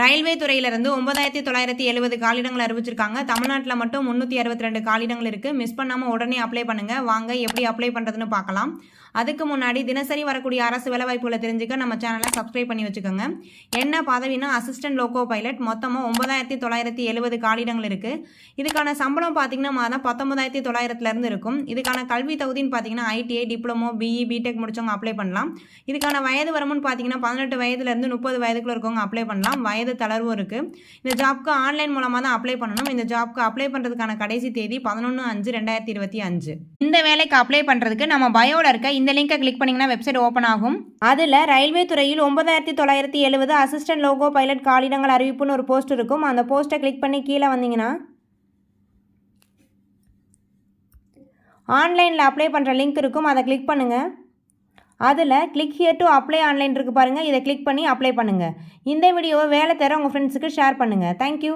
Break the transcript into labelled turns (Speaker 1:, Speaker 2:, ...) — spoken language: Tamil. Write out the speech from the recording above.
Speaker 1: ரயில்வே துறையிலிருந்து 9970 காலிடங்கள் அறிவிச்சிருக்காங்க. தமிழ்நாட்டில் மட்டும் 362 காலிடங்கள் இருக்குது. மிஸ் பண்ணாமல் உடனே அப்ளை பண்ணுங்கள். வாங்க எப்படி அப்ளை பண்ணுறதுன்னு பார்க்கலாம். அதுக்கு முன்னாடி தினசரி வரக்கூடிய அரசு வேலைவாய்ப்புகளை தெரிஞ்சுக்க நம்ம சேனலை சப்ஸ்கிரைப் பண்ணி வச்சுக்கோங்க. என்ன பதவினா அசிஸ்டன்ட் லோகோ பைலட். மொத்தமாக 9970 காலிடங்கள் இருக்குது. இதுக்கான சம்பளம் பார்த்தீங்கன்னா மாதம் 19,900 இருக்கும். இதுக்கான கல்வி தகுதின்னு பார்த்தீங்கன்னா ITI, டிப்ளமோ, BE, BTech முடிச்சவங்க அப்ளை பண்ணலாம். இதுக்கான வயது வரம்புன்னு பார்த்தீங்கன்னா 18 வயதுலேருந்து 30 வயதுக்குள்ள இருக்கவங்க அப்ளை பண்ணலாம். வயது தளர்வும் இருக்குது. இந்த ஜாப்க்கு ஆன்லைன் மூலமாக தான் அப்ளை பண்ணணும். இந்த ஜாப்க்கு அப்ளை பண்ணுறதுக்கான கடைசி தேதி 11/5/2025. இந்த வேலைக்கு அப்ளை பண்ணுறதுக்கு நம்ம பயோவில் இருக்க இந்த லிங்கை கிளிக் பண்ணிங்கன்னா வெப்சைட் ஓப்பன் ஆகும். அதில் ரயில்வே துறையில் 9970 அசிஸ்டன்ட் லோகோ பைலட் காலிடங்கள் அறிவிப்புன்னு ஒரு போஸ்ட் இருக்கும். அந்த போஸ்ட்டை கிளிக் பண்ணி கீழே வந்தீங்கன்னா ஆன்லைனில் அப்ளை பண்ணுற லிங்க் இருக்கும். அதை கிளிக் பண்ணுங்கள். அதில் click here to apply online இருக்குது பாருங்கள். இதை கிளிக் பண்ணி அப்ளை பண்ணுங்கள். இந்த வீடியோவை வேலை தர உங்கள் ஃப்ரெண்ட்ஸுக்கு ஷேர் பண்ணுங்கள். தேங்க்யூ.